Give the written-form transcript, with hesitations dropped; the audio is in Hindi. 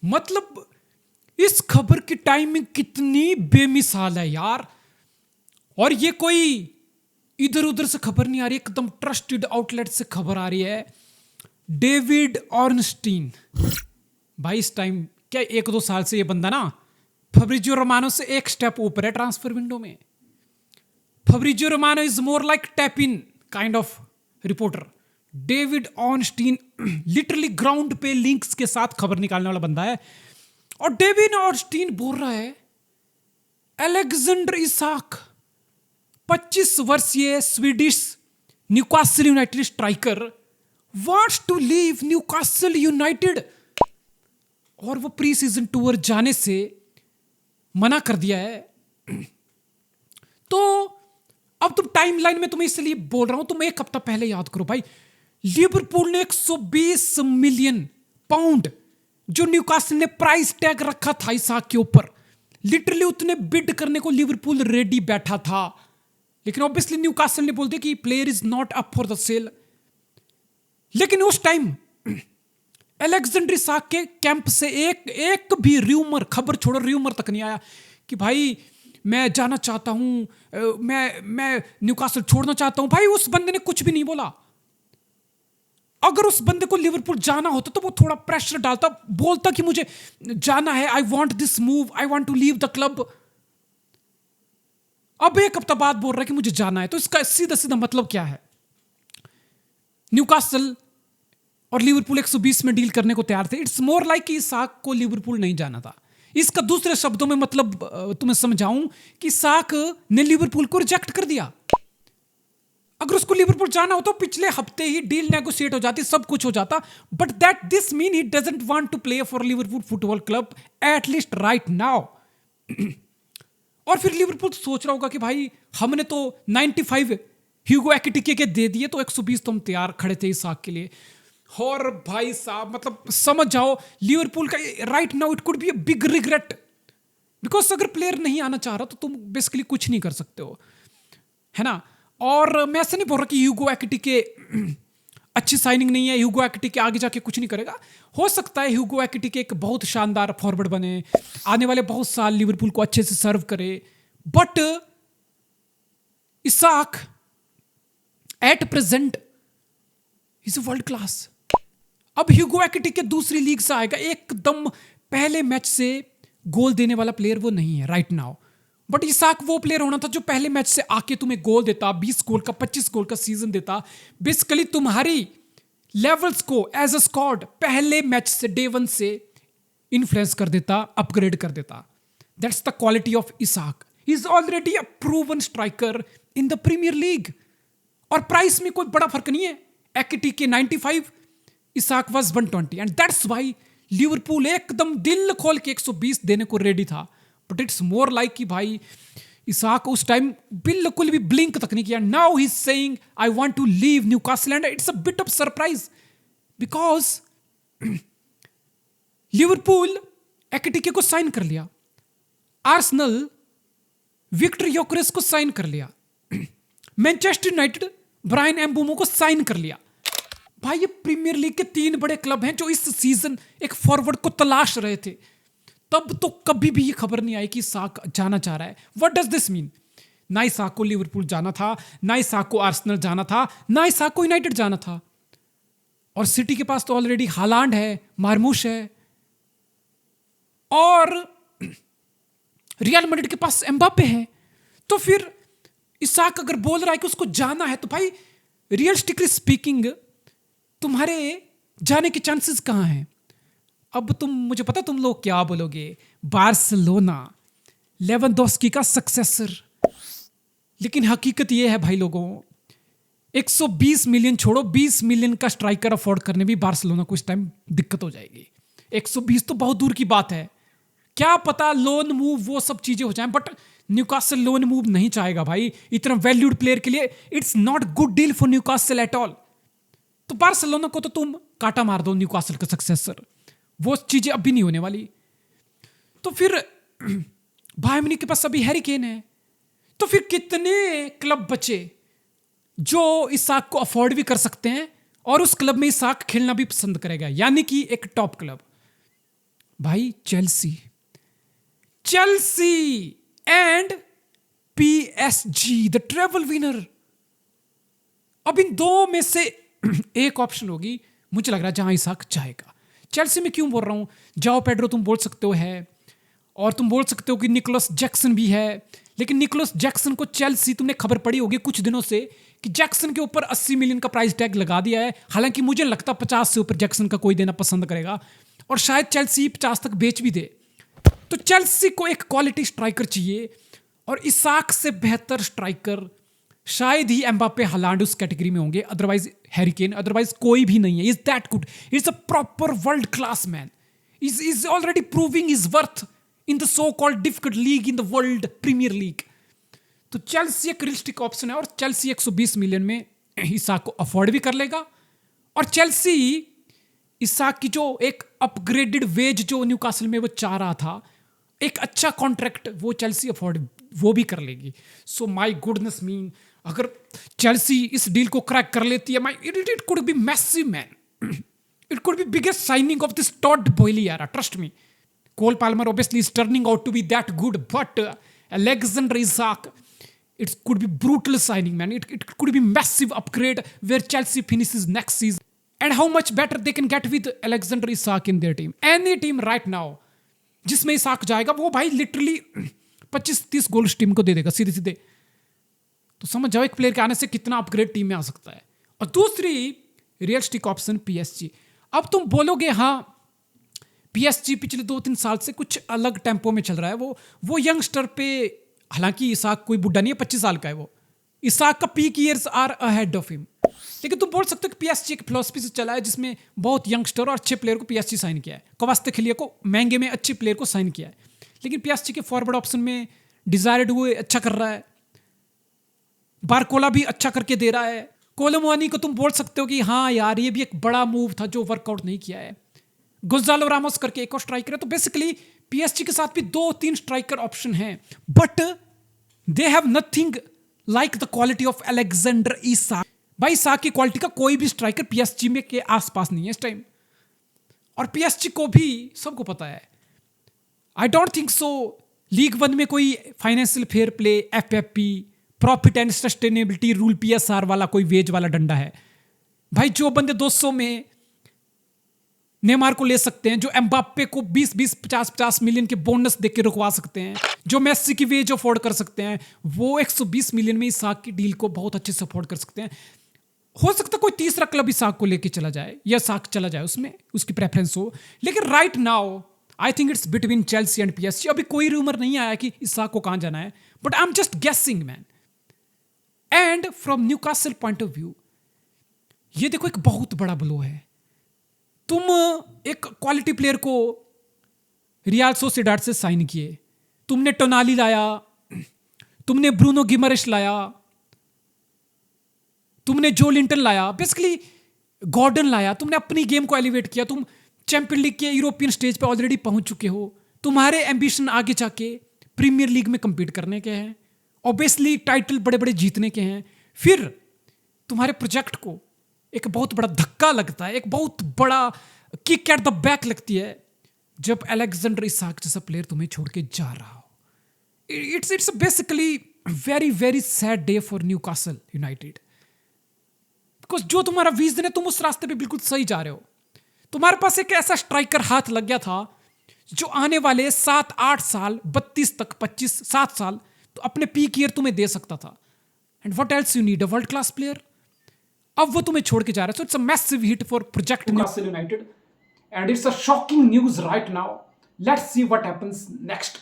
मतलब इस खबर की टाइमिंग कितनी बेमिसाल है यार। और ये कोई इधर उधर से खबर नहीं आ रही, एकदम ट्रस्टेड आउटलेट से खबर आ रही है। डेविड ऑर्नस्टीन, भाई इस टाइम क्या 1-2 साल से ये बंदा ना फब्रिजियो रोमानो से एक स्टेप ऊपर है ट्रांसफर विंडो में। Fabrizio Romano is more like tap in kind of reporter. David Ornstein literally ground पे लिंक्स के साथ खबर निकालने वाला बंदा है। और डेविड ऑर्नस्टीन बोल रहा है अलेक्जेंडर इसाक 25 वर्षीय Swedish Newcastle United striker wants to leave Newcastle United, और वो प्री सीजन टूर जाने से मना कर दिया है। तो अब तुम टाइमलाइन में तुम्हें इसलिए बोल रहा हूं, तुम एक हफ्ता पहले याद करो भाई, लिवरपूल ने 120 मिलियन पाउंड जो न्यूकासल ने प्राइस टैग रखा था इसाक के ऊपर, लिटरली उतने बिड करने को लिवरपूल रेडी बैठा था। लेकिन ऑब्वियसली न्यूकासल ने बोल दिया कि player is not up for the sale. लेकिन उस टाइम अलेक्जेंडर इसाक के कैंप से एक भी र्यूमर, खबर छोड़ो र्यूमर तक नहीं आया कि भाई मैं जाना चाहता हूं, मैं न्यूकासल छोड़ना चाहता हूं। भाई उस बंदे ने कुछ भी नहीं बोला। अगर उस बंदे को लिवरपूल जाना होता तो वो थोड़ा प्रेशर डालता, बोलता कि मुझे जाना है, I want this move, I want to leave the club. अब एक हफ्ता बाद बोल रहा है कि मुझे जाना है, तो इसका सीधा सीधा मतलब क्या है? न्यूकासल और लिवरपूल 120 में डील करने को तैयार थे। इट्स मोर लाइक कि इसाक को लिवरपूल नहीं जाना था। इसका दूसरे शब्दों में मतलब तुम्हें समझाऊं कि इसाक ने लिवरपूल को रिजेक्ट कर दिया। अगर उसको लिवरपूल जाना हो तो पिछले हफ्ते ही डील नेगोशिएट हो जाती, सब कुछ हो जाता। But that this mean he doesn't want to play for Liverpool football club at least right now. और फिर लिवरपूल सोच रहा होगा कि भाई हमने तो 95 ह्यूगो एक्टिके के दे दिए, तो 120 तो हम तैयार खड़े थे इसाक के लिए। और भाई साहब मतलब समझ जाओ लिवरपूल का right now it could be a big regret, because अगर प्लेयर नहीं आना चाह रहा तो तुम बेसिकली कुछ नहीं कर सकते हो, है ना। और मैं ऐसा नहीं बोल रहा कि ह्यूगो एक्टिके अच्छी साइनिंग नहीं है, ह्यूगो एक्टिके आगे जाके कुछ नहीं करेगा। हो सकता है ह्यूगो एक्टिके एक बहुत शानदार फॉरवर्ड बने, आने वाले बहुत साल लिवरपूल को अच्छे से सर्व करे, but Isak at present is world class. अब ह्यूगो एक्टिके दूसरी लीग से आएगा, एकदम पहले मैच से गोल देने वाला प्लेयर वो नहीं है राइट नाउ। बट इसाक वो प्लेयर होना था जो पहले मैच से आके तुम्हें गोल देता, 20 गोल का 25 गोल का सीजन देता, बेसिकली तुम्हारी लेवल्स को एज अ स्क्वाड पहले मैच से डे 1 से इन्फ्लुएंस कर देता, अपग्रेड कर देता। That's the quality of Isak. He is already a proven striker in the Premier League. और प्राइस में कोई बड़ा फर्क नहीं है, Ekitike 95, Isak was 120, and that's why Liverpool एकदम दिल खोल के 120 देने को रेडी था। बट इट्स मोर लाइक कि भाई इसाक उस टाइम बिल्कुल भी ब्लिंक तक नहीं किया। Now he is saying I want to leave Newcastle, and it's a bit of surprise because Liverpool Ekitike को साइन कर लिया, आर्सेनल विक्टर योकेरेस को साइन कर लिया, मैनचेस्टर यूनाइटेड ब्रायन एम्बुमो को साइन कर लिया। भाई ये प्रीमियर लीग के 3 बड़े क्लब हैं जो इस सीजन एक फॉरवर्ड को तलाश रहे थे। तब तो कभी भी ये खबर नहीं आई कि इसाक जाना चाह रहा है। What does this mean? ना इसाक को लिवरपूल जाना था, ना इसाक को आर्सेनल जाना था, ना इसाक को यूनाइटेड जाना था। और सिटी के पास तो ऑलरेडी हालांड है, मार्मूश है, और रियल मैड्रिड के पास एम्बापे है। तो फिर इसाक अगर बोल रहा है कि उसको जाना है, तो भाई रियलिस्टिकली स्पीकिंग तुम्हारे जाने के चांसेस कहां हैं? अब मुझे पता तुम लोग क्या बोलोगे, बार्सिलोना, लेवेंडोस्की का सक्सेसर। लेकिन हकीकत यह है भाई लोगों, 120 मिलियन छोड़ो, 20 मिलियन का स्ट्राइकर अफोर्ड करने भी बार्सिलोना को इस टाइम दिक्कत हो जाएगी। 120 तो बहुत दूर की बात है, क्या पता लोन मूव वो सब चीजें हो जाएं, बट न्यूकासल लोन मूव नहीं चाहेगा भाई इतना वैल्यूड प्लेयर के लिए। It's not good deal for Newcastle at all. तो बार्सिलोना को तो तुम काटा मार दो, न्यूकासल का सक्सेसर, वो चीजें अभी नहीं होने वाली। तो फिर बायर्न म्यूनिख के पास अभी हैरी केन है, तो फिर कितने क्लब बचे जो इसाक को अफोर्ड भी कर सकते हैं और उस क्लब में इसाक खेलना भी पसंद करेगा, यानी कि एक टॉप क्लब। भाई Chelsea, Chelsea and PSG the travel winner. अब इन दो में से एक ऑप्शन होगी, मुझे लग रहा है जहां इसाक जाएगा। चेल्सी में क्यों बोल रहा हूं, जाओ पेड्रो तुम बोल सकते हो है, और तुम बोल सकते हो कि निकोलस जैक्सन भी है, लेकिन निकोलस जैक्सन को चेल्सी, तुमने खबर पड़ी होगी कुछ दिनों से कि जैक्सन के ऊपर 80 मिलियन का प्राइस टैग लगा दिया है। हालांकि मुझे लगता 50 से ऊपर जैक्सन का कोई देना पसंद करेगा, और शायद चेल्सी 50 तक बेच भी दे। तो चेल्सी को एक क्वालिटी स्ट्राइकर चाहिए, और इसाक से बेहतर स्ट्राइकर शायद ही एम्बापे हालांड उस कैटेगरी में होंगे, अदरवाइज हैरी केन, अदरवाइज कोई भी नहीं है। Is that good, is a proper world class man, is already proving is worth in the so called difficult league in the world Premier League. तो चेल्सी एक रियलिस्टिक ऑप्शन है, और चेल्सी 120 मिलियन में इसाक को अफोर्ड भी कर लेगा। और चेल्सी इसाक की जो एक अपग्रेडेड वेज जो न्यूकासल में वो चाह रहा था, एक अच्छा कॉन्ट्रैक्ट, वो चेल्सी अफोर्ड वो भी कर लेगी। सो माय गुडनेस मीन, अगर चेल्सी इस डील को क्रैक कर लेती है, it could be massive man, it could be biggest signing of this Todd Boehly era, trust me. Cole Palmer obviously is turning out to be that good, but Alexander Isak, it could be brutal signing, man. It could be massive upgrade where Chelsea finishes next season. And how much better they can get with Alexander Isak in their team. Any team right now, जिसमें इसाक जाएगा, वो भाई लिटरली 25-30 गोल उस टीम को दे देगा सीधे सीधे। तो समझ जाओ एक प्लेयर के आने से कितना अपग्रेड टीम में आ सकता है। और दूसरी रियलिस्टिक ऑप्शन पीएसजी। अब तुम बोलोगे हाँ, पीएसजी पिछले 2-3 साल से कुछ अलग टेम्पो में चल रहा है, वो यंगस्टर पे, हालांकि इसाक कोई बुढ़ा नहीं है, 25 साल का है वो, इसाक का peak years are ahead of him. लेकिन तुम बोल सकते हो कि पीएसजी एक फिलॉसफी से चला है जिसमें बहुत यंगस्टर और अच्छे प्लेयर को पीएसजी साइन किया है। कवास्तेखिलिया को महंगे में अच्छे प्लेयर को साइन किया है, लेकिन पीएसजी के फॉरवर्ड ऑप्शन में डिजायर्ड हुए अच्छा कर रहा है, बारकोला भी अच्छा करके दे रहा है, कोलोमुआनी को तुम बोल सकते हो कि हाँ यार ये भी एक बड़ा मूव था जो वर्कआउट नहीं किया है, गोंजालो रामोस करके एक और स्ट्राइकर है। तो बेसिकली पीएसजी के साथ भी 2-3 स्ट्राइकर ऑप्शन हैं, but they have nothing like the quality of Alexander Isak. भाई इसाक की क्वालिटी का कोई भी स्ट्राइकर पीएसजी में के आसपास नहीं है इस टाइम, और पीएसजी को भी सबको पता है। I don't think so league 1 में कोई financial fair play, FFP, profit and sustainability rule, PSR वाला कोई वेज वाला डंडा है। भाई जो बंदे 200 में नेमार को ले सकते हैं, जो एम्बाप्पे को 20-20, 50-50 मिलियन के बोनस देके रुकवा सकते हैं, जो मेसी की वेज अफोर्ड कर सकते हैं, वो 120 मिलियन में इसाक की डील को बहुत अच्छे से अफोर्ड कर सकते हैं। हो सकता है कोई तीसरा क्लब इसाक को लेके चला जाए, या इसाक चला जाए, उसमें उसकी प्रेफरेंस हो, लेकिन right now I think it's between Chelsea and PSG. अभी कोई रूमर नहीं आया कि इसाक को कहां जाना है, but I am just guessing man. And from Newcastle point of view, ये देखो एक बहुत बड़ा ब्लो है। तुम एक क्वालिटी प्लेयर को रियल सोसिएडाड से साइन किए, तुमने टोनाली लाया, तुमने ब्रूनो गिमरेश लाया, तुमने जो लिंटन लाया, बेसिकली गॉर्डन लाया, तुमने अपनी गेम को एलिवेट किया, तुम चैंपियन लीग के यूरोपियन स्टेज पे ऑलरेडी पहुंच चुके हो, तुम्हारे एम्बिशन आगे जाके प्रीमियर लीग में कंपीट करने के हैं, ऑब्वियसली टाइटल बड़े बड़े जीतने के हैं। फिर तुम्हारे प्रोजेक्ट को एक बहुत बड़ा धक्का लगता है, एक बहुत बड़ा किक एट द बैक लगती है जब अलेक्जेंडर इसाक जैसा प्लेयर तुम्हें छोड़ के जा रहा हो। It's basically very very sad day for Newcastle United, because जो तुम्हारा विजन है, तुम उस रास्ते पे बिल्कुल सही जा रहे हो। तुम्हारे पास एक ऐसा स्ट्राइकर हाथ लग गया था जो आने वाले 7-8 साल, 32 तक 25 7 साल तो अपने पीक ईयर तुम्हें दे सकता था। And what else you need, a world class player. अब वो तुम्हें छोड़ के जा रहा है। So it's a massive hit for project Newcastle United, and it's a shocking news right now. Let's see what happens next.